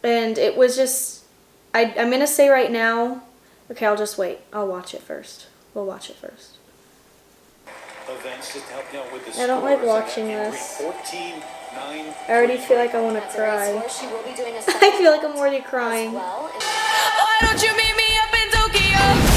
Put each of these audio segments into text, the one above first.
And it was just, I'm going to say right now, okay, I'll just wait. I'll watch it first. We'll watch it first. I don't like watching this. I already feel like I want to cry. I feel like I'm already crying. Why don't you meet me up in Tokyo?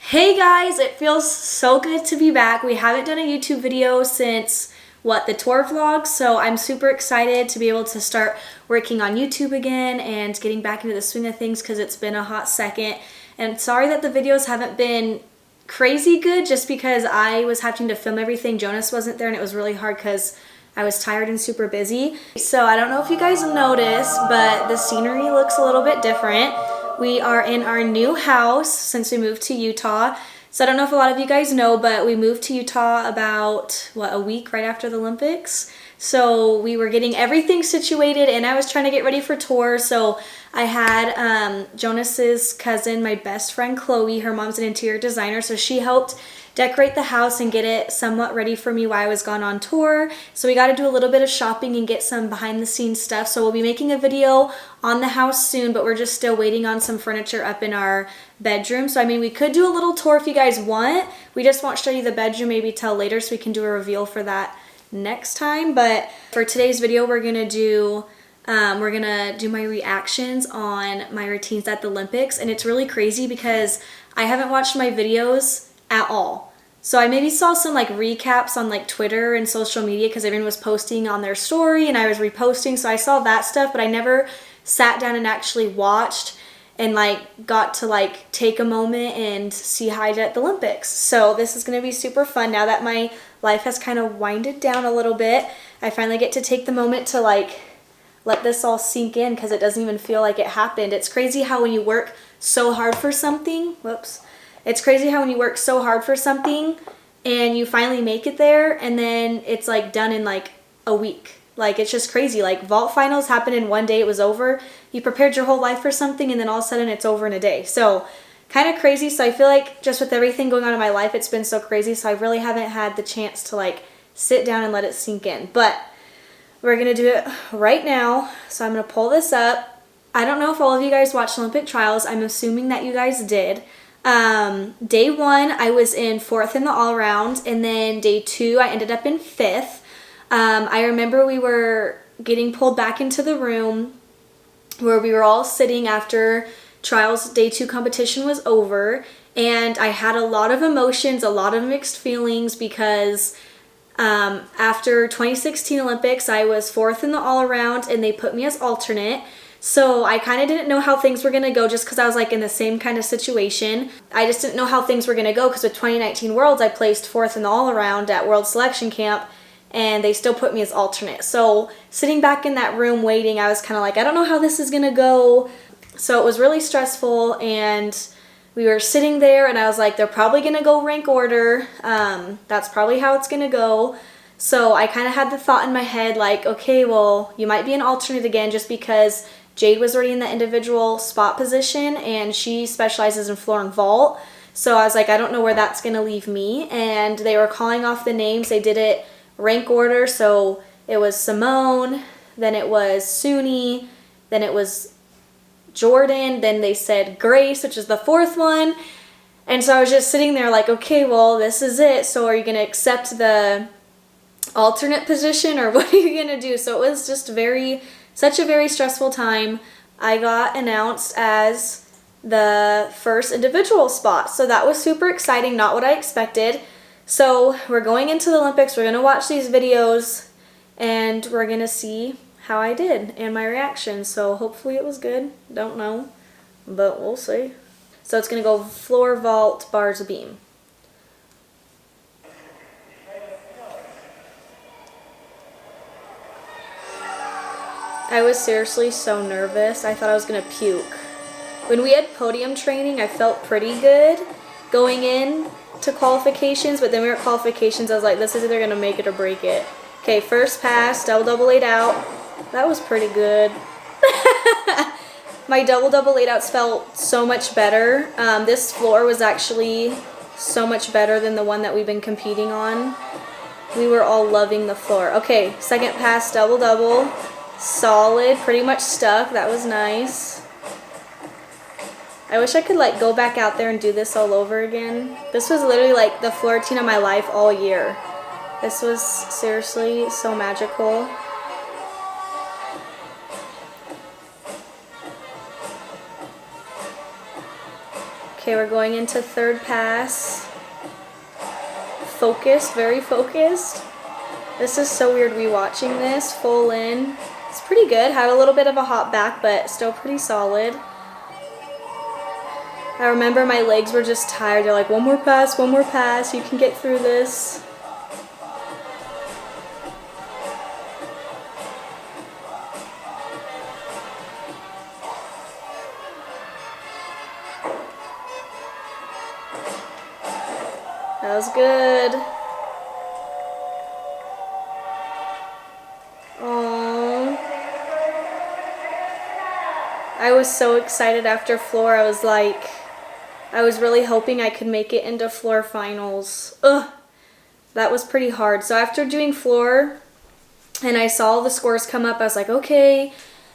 Hey guys, it feels so good to be back. We haven't done a YouTube video since, the tour vlog, so I'm super excited to be able to start working on YouTube again and getting back into the swing of things because it's been a hot second. And sorry that the videos haven't been crazy good just because I was having to film everything. Jonas wasn't there and it was really hard because I was tired and super busy. So I don't know if you guys noticed, but the scenery looks a little bit different. We are in our new house since we moved to Utah. So I don't know if a lot of you guys know, but we moved to Utah about, a week right after the Olympics. So we were getting everything situated and I was trying to get ready for tour. So I had Jonas's cousin, my best friend Chloe, her mom's an interior designer. So she helped decorate the house and get it somewhat ready for me while I was gone on tour. So we got to do a little bit of shopping and get some behind the scenes stuff. So we'll be making a video on the house soon, but we're just still waiting on some furniture up in our bedroom. So I mean, we could do a little tour if you guys want. We just won't show you the bedroom maybe till later so we can do a reveal for that next time. But for today's video, we're gonna do my reactions on my routines at the Olympics. And it's really crazy because I haven't watched my videos at all. So I maybe saw some recaps on Twitter and social media because everyone was posting on their story and I was reposting, so I saw that stuff, but I never sat down and actually watched and got to take a moment and see how I did at the Olympics. So this is going to be super fun now that my life has kind of winded down a little bit. I finally get to take the moment to let this all sink in because it doesn't even feel like it happened. It's crazy how when you work so hard for something, it's crazy how when you work so hard for something and you finally make it there and then it's done in a week. It's just crazy. Vault finals happened in one day, it was over. You prepared your whole life for something and then all of a sudden it's over in a day. So kind of crazy. So I feel like just with everything going on in my life, it's been so crazy. So I really haven't had the chance to sit down and let it sink in. But we're going to do it right now. So I'm going to pull this up. I don't know if all of you guys watched Olympic trials. I'm assuming that you guys did. Day one, I was in 4th in the all-around, and then day 2, I ended up in 5th. I remember we were getting pulled back into the room where we were all sitting after trials day 2 competition was over, and I had a lot of emotions, a lot of mixed feelings because after 2016 Olympics, I was 4th in the all-around, and they put me as alternate. So I kind of didn't know how things were going to go just because I was in the same kind of situation. I just didn't know how things were going to go because with 2019 Worlds, I placed 4th in the all-around at World Selection Camp and they still put me as alternate. So sitting back in that room waiting, I was kind of I don't know how this is going to go. So it was really stressful and we were sitting there and I was they're probably going to go rank order. That's probably how it's going to go. So I kind of had the thought in my head okay, well, you might be an alternate again just because Jade was already in the individual spot position and she specializes in floor and vault. So I was I don't know where that's going to leave me. And they were calling off the names. They did it rank order. So it was Simone, then it was Suni, then it was Jordan, then they said Grace, which is the 4th one. And so I was just sitting there okay, well, this is it. So are you going to accept the alternate position or what are you going to do? So it was just such a very stressful time. I got announced as the first individual spot. So that was super exciting, not what I expected. So we're going into the Olympics. We're going to watch these videos and we're going to see how I did and my reaction. So hopefully it was good. Don't know, but we'll see. So it's going to go floor, vault, bars, beam. I was seriously so nervous. I thought I was going to puke. When we had podium training, I felt pretty good going in to qualifications, but then we were at qualifications, I was this is either going to make it or break it. Okay, first pass, double 8 out. That was pretty good. My double 8 outs felt so much better. This floor was actually so much better than the one that we've been competing on. we were all loving the floor. Okay, second pass, double-double. Solid, pretty much stuck. That was nice. I wish I could like go back out there and do this all over again. This was literally like the floor routine of my life all year. This was seriously so magical. Okay, we're going into third pass. Focused, very focused. This is so weird rewatching this, full in. It's pretty good, had a little bit of a hop back, but still pretty solid. I remember my legs were just tired. They're like, one more pass, you can get through this. That was good. Aww. I was so excited after floor. I was really hoping I could make it into floor finals. Ugh, that was pretty hard. So after doing floor and I saw the scores come up, I was like, okay,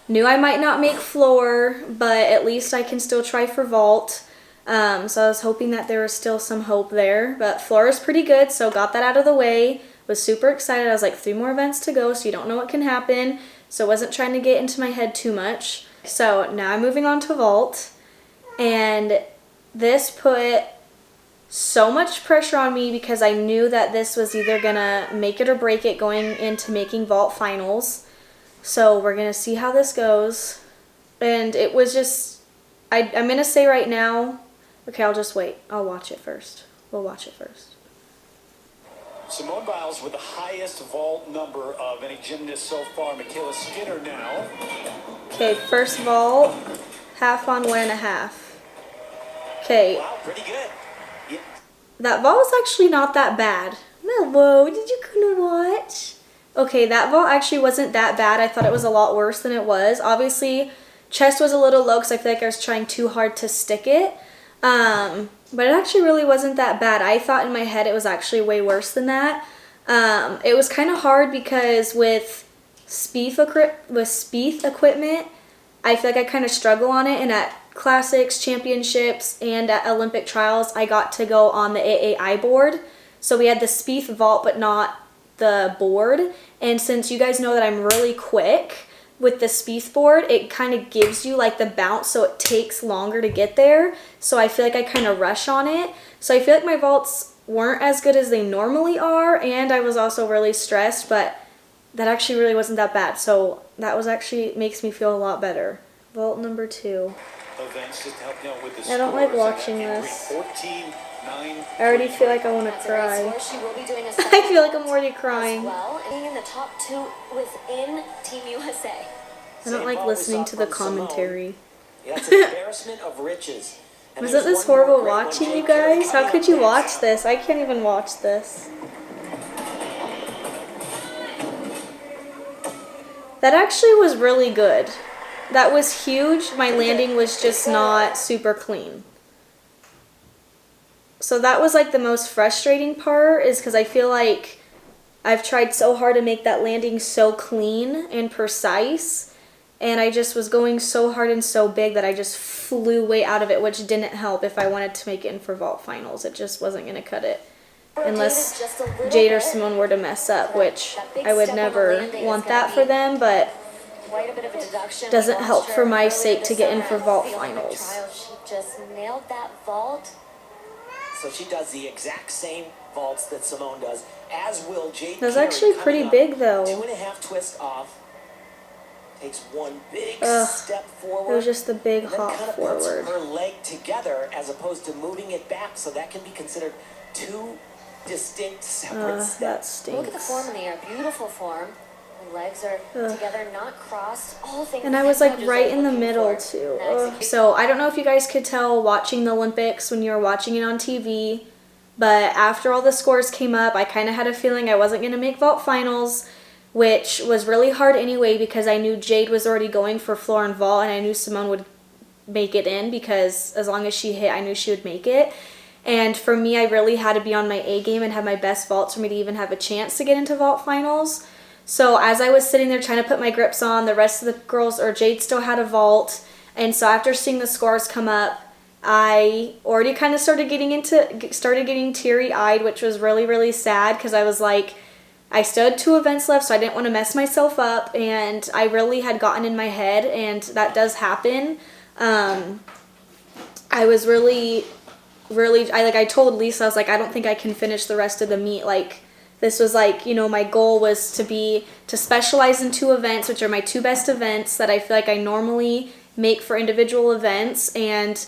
knew I might not make floor, but at least I can still try for vault. So I was hoping that there was still some hope there, but floor is pretty good, so got that out of the way. Was super excited. I was like, 3 more events to go, so you don't know what can happen. So I wasn't trying to get into my head too much. So now I'm moving on to vault, and this put so much pressure on me because I knew that this was either gonna make it or break it going into making vault finals. So we're gonna see how this goes. And it was just, I'm gonna say right now, okay, I'll just wait. I'll watch it first. We'll watch it first. Simone Biles with the highest vault number of any gymnast so far. Michaela Skinner now. Okay, first vault, half on 1.5. Okay. Wow, pretty good. Yeah. That vault was actually not that bad. Hello, did you come to watch? Okay, that vault actually wasn't that bad. I thought it was a lot worse than it was. Obviously, chest was a little low because I feel like I was trying too hard to stick it. But it actually really wasn't that bad. I thought in my head it was actually way worse than that. It was kind of hard because with Spieth equipment, I feel like I kind of struggle on it. And at Classics, Championships, and at Olympic Trials, I got to go on the AAI board. So we had the Spieth vault, but not the board. And since you guys know that I'm really quick with the Spieth board, it kind of gives you like the bounce, so it takes longer to get there. So I feel like I kind of rush on it. So I feel like my vaults weren't as good as they normally are, and I was also really stressed, but that actually really wasn't that bad. So that was actually makes me feel a lot better. Vault number 2. I don't like watching this. I already feel like I want to cry. I feel like I'm already crying. Being in the top 2 within Team USA. I don't like listening to the commentary. That's an embarrassment of riches. Wasn't this horrible watching, you guys? How could you watch this? I can't even watch this. That actually was really good. That was huge. My landing was just not super clean. So that was like the most frustrating part, is because I feel like I've tried so hard to make that landing so clean and precise, and I just was going so hard and so big that I just flew way out of it, which didn't help if I wanted to make it in for vault finals. It just wasn't going to cut it unless Jade or Simone were to mess up, which I would never want that for them, but doesn't help for my sake to get in for vault finals. She just nailed that vault. So she does the exact same vaults that Simone does, as will Jade. That's actually pretty big though. 2.5 twists off. Takes one big step forward. It was just a big hop forward. Puts her leg together as opposed to moving it back, so that can be considered 2 distinct separate steps. That stinks. Look at the form in the air. Beautiful form. The legs are together, not crossed. All things. And I was like right in the middle too. So I don't know if you guys could tell watching the Olympics when you were watching it on TV, but after all the scores came up, I kind of had a feeling I wasn't going to make vault finals, which was really hard anyway because I knew Jade was already going for floor and vault, and I knew Simone would make it in because as long as she hit, I knew she would make it. And for me, I really had to be on my A game and have my best vaults for me to even have a chance to get into vault finals. So as I was sitting there trying to put my grips on, the rest of the girls, or Jade still had a vault. And so after seeing the scores come up, I already kind of started getting teary-eyed, which was really, really sad because I was like, I still had 2 events left, so I didn't want to mess myself up, and I really had gotten in my head, and that does happen. I was really, I told Lisa, I was like, I don't think I can finish the rest of the meet. Like, this was like, you know, my goal was to specialize in 2 events, which are my 2 best events that I feel like I normally make for individual events, and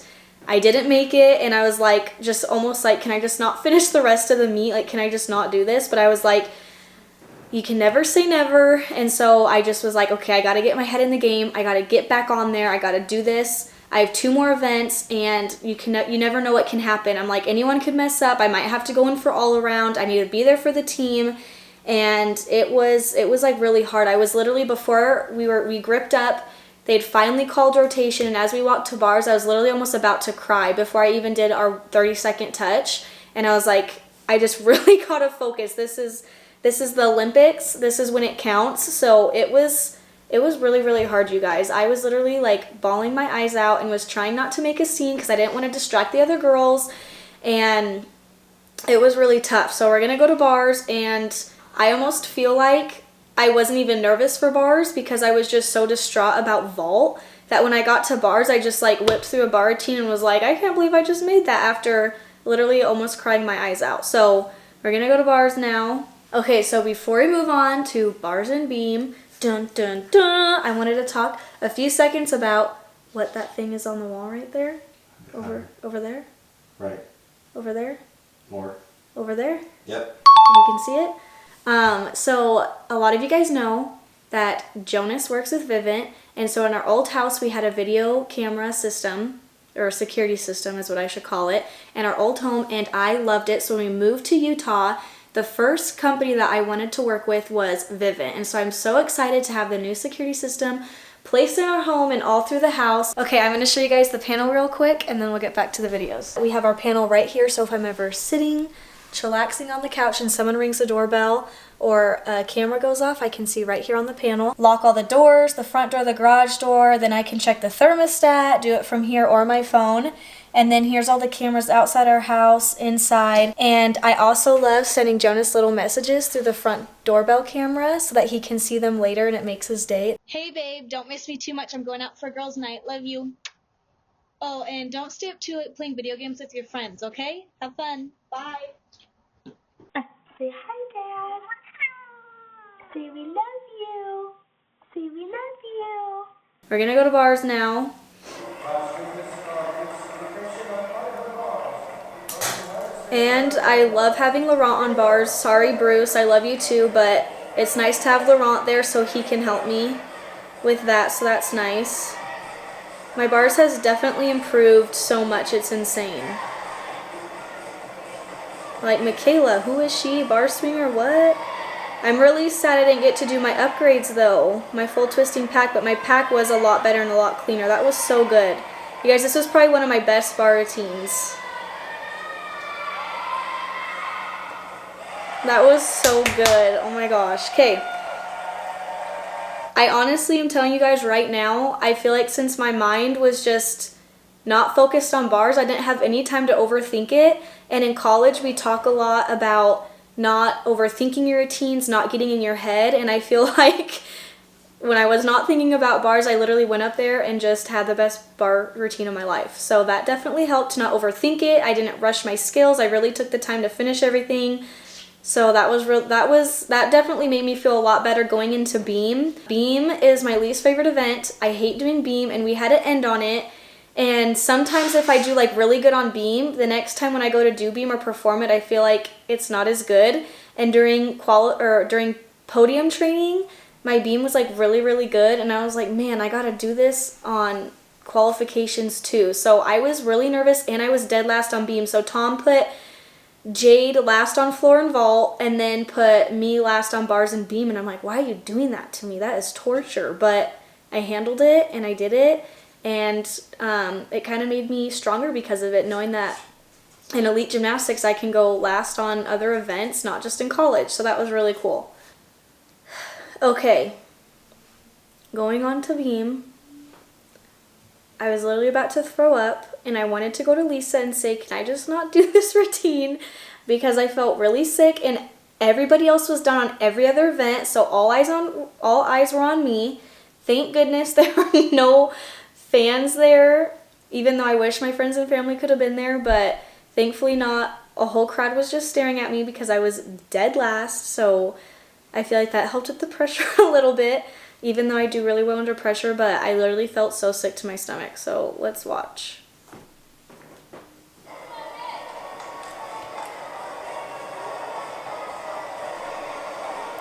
I didn't make it, and I was like, just almost like, can I just not finish the rest of the meet? Like, can I just not do this? But I was like, you can never say never, and so I just was like, okay, I gotta get my head in the game, I gotta get back on there, I gotta do this. I have 2 more events, and you never know what can happen. I'm like, anyone could mess up, I might have to go in for all around, I need to be there for the team, and it was like really hard. I was literally, before we gripped up, they'd finally called rotation, and as we walked to bars, I was literally almost about to cry before I even did our 30-second touch, and I was like, I just really gotta focus. This is the Olympics. This is when it counts. So it was really, really hard, you guys. I was literally like bawling my eyes out and was trying not to make a scene because I didn't want to distract the other girls, and it was really tough. So we're gonna go to bars, and I almost feel like I wasn't even nervous for bars because I was just so distraught about vault that when I got to bars, I just like whipped through a bar routine and was like, I can't believe I just made that, after literally almost crying my eyes out. So we're gonna go to bars now. Okay, so before we move on to bars and beam, dun dun dun, I wanted to talk a few seconds about what that thing is on the wall right there. Over there. Right. Over there. More. Over there. Yep. You can see it. So a lot of you guys know that Jonas works with Vivint, and so in our old house we had a video camera system, or a security system is what I should call it, in our old home, and I loved it. So when we moved to Utah, the first company that I wanted to work with was Vivint, and so I'm so excited to have the new security system placed in our home and all through the house. Okay, I'm going to show you guys the panel real quick, and then we'll get back to the videos. We have our panel right here, so if I'm ever sitting, chillaxing on the couch, and someone rings the doorbell or a camera goes off, I can see right here on the panel. Lock all the doors, the front door, the garage door, then I can check the thermostat, do it from here or my phone. And then here's all the cameras outside our house, inside. And I also love sending Jonas little messages through the front doorbell camera so that he can see them later and it makes his day. Hey babe, don't miss me too much. I'm going out for girls' night. Love you. Oh, and don't stay up too late playing video games with your friends, okay? Have fun. Bye. Say hi, Dad. Say we love you. Say we love you. We're gonna go to bars now. And I love having Laurent on bars. Sorry, Bruce, I love you too, but it's nice to have Laurent there so he can help me with that, so that's nice. My bars has definitely improved so much, it's insane. Like Michaela, who is she? Bar swinger, what? I'm really sad I didn't get to do my upgrades though, my full twisting pack, but my pack was a lot better and a lot cleaner. That was so good. You guys, this was probably one of my best bar routines. That was so good. Oh my gosh. Okay. I honestly am telling you guys right now, I feel like since my mind was just not focused on bars, I didn't have any time to overthink it. And in college, we talk a lot about not overthinking your routines, not getting in your head. And I feel like when I was not thinking about bars, I literally went up there and just had the best bar routine of my life. So that definitely helped to not overthink it. I didn't rush my skills. I really took the time to finish everything. So that definitely made me feel a lot better going into beam. Beam is my least favorite event. I hate doing beam, and we had to end on it. And sometimes if I do like really good on beam, the next time when I go to do beam or perform it, I feel like it's not as good. And during podium training, my beam was like really, really good, and I was like, man, I gotta do this on qualifications too. So I was really nervous, and I was dead last on beam. So Tom put Jade last on floor and vault, and then put me last on bars and beam, and I'm like, why are you doing that to me? That is torture. But I handled it, and I did it, and it kind of made me stronger because of it, knowing that in elite gymnastics, I can go last on other events, not just in college. So that was really cool. Okay, going on to beam. I was literally about to throw up, and I wanted to go to Lisa and say, can I just not do this routine? Because I felt really sick, and everybody else was done on every other event, so all eyes were on me. Thank goodness there were no fans there, even though I wish my friends and family could have been there, but thankfully not. A whole crowd was just staring at me because I was dead last, so I feel like that helped with the pressure a little bit, even though I do really well under pressure, but I literally felt so sick to my stomach. So let's watch.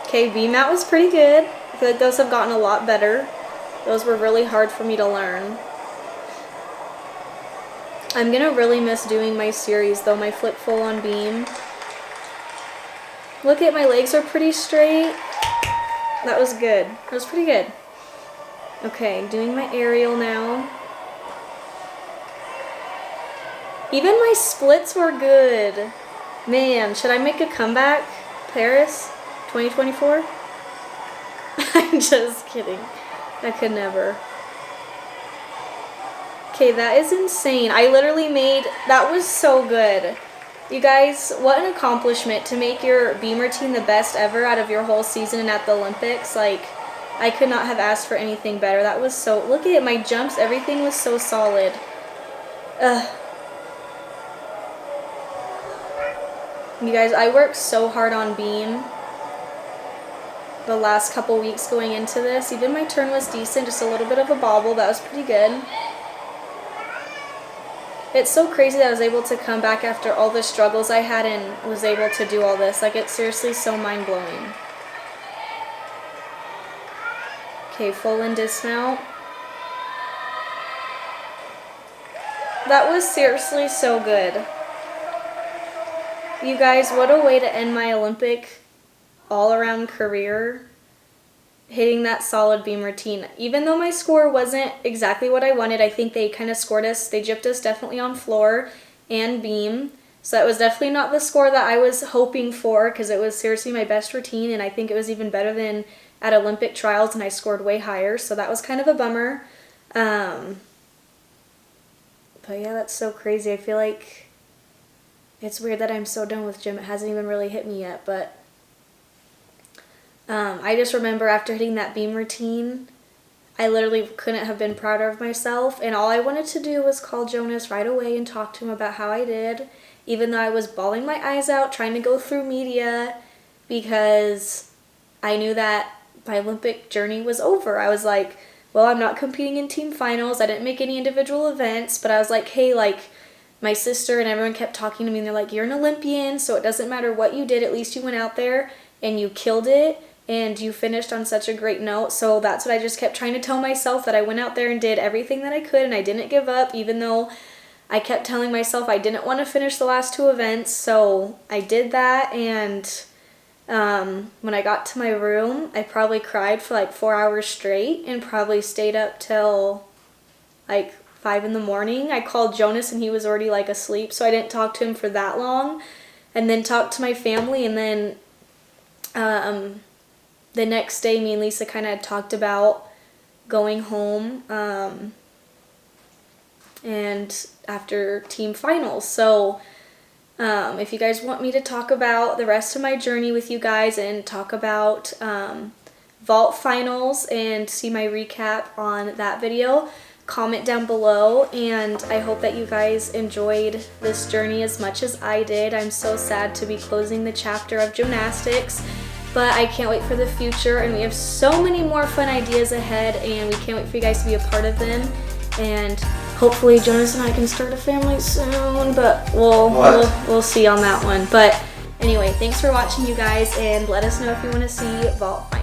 Okay, VMAT was pretty good. I feel like those have gotten a lot better. Those were really hard for me to learn. I'm gonna really miss doing my series though, my flip full on beam. Look at my legs are pretty straight. That was good. That was pretty good. Okay, doing my aerial now. Even my splits were good. Man, should I make a comeback? Paris 2024? I'm just kidding. I could never. Okay, that is insane. I literally made, that was so good. You guys, what an accomplishment to make your beam routine the best ever out of your whole season and at the Olympics. Like, I could not have asked for anything better. That was so, look at it, my jumps, everything was so solid. You guys, I worked so hard on beam the last couple weeks going into this. Even my turn was decent, just a little bit of a bobble. That was pretty good. It's so crazy that I was able to come back after all the struggles I had and was able to do all this. Like, it's seriously so mind-blowing. Okay, full in dismount. That was seriously so good. You guys, what a way to end my Olympic all-around career. Hitting that solid beam routine. Even though my score wasn't exactly what I wanted, I think they kind of scored us, they gypped us definitely on floor and beam. So that was definitely not the score that I was hoping for, because it was seriously my best routine, and I think it was even better than at Olympic trials, and I scored way higher, so that was kind of a bummer. But yeah, that's so crazy. I feel like it's weird that I'm so done with gym. It hasn't even really hit me yet, but I just remember after hitting that beam routine, I literally couldn't have been prouder of myself, and all I wanted to do was call Jonas right away and talk to him about how I did, even though I was bawling my eyes out trying to go through media, because I knew that my Olympic journey was over. I was like, well, I'm not competing in team finals, I didn't make any individual events, but I was like, hey, like, my sister and everyone kept talking to me, and they're like, you're an Olympian, so it doesn't matter what you did, at least you went out there and you killed it, and you finished on such a great note. So that's what I just kept trying to tell myself, that I went out there and did everything that I could, and I didn't give up, even though I kept telling myself I didn't want to finish the last two events. So I did that, and when I got to my room, I probably cried for like 4 hours straight and probably stayed up till like 5 in the morning. I called Jonas and he was already like asleep, so I didn't talk to him for that long, and then talked to my family, and then the next day, me and Lisa kind of talked about going home and after team finals. So if you guys want me to talk about the rest of my journey with you guys and talk about vault finals and see my recap on that video, comment down below. And I hope that you guys enjoyed this journey as much as I did. I'm so sad to be closing the chapter of gymnastics, but I can't wait for the future, and we have so many more fun ideas ahead, and we can't wait for you guys to be a part of them. And hopefully Jonas and I can start a family soon, but we'll see on that one. But anyway, thanks for watching, you guys, and let us know if you want to see vault finals.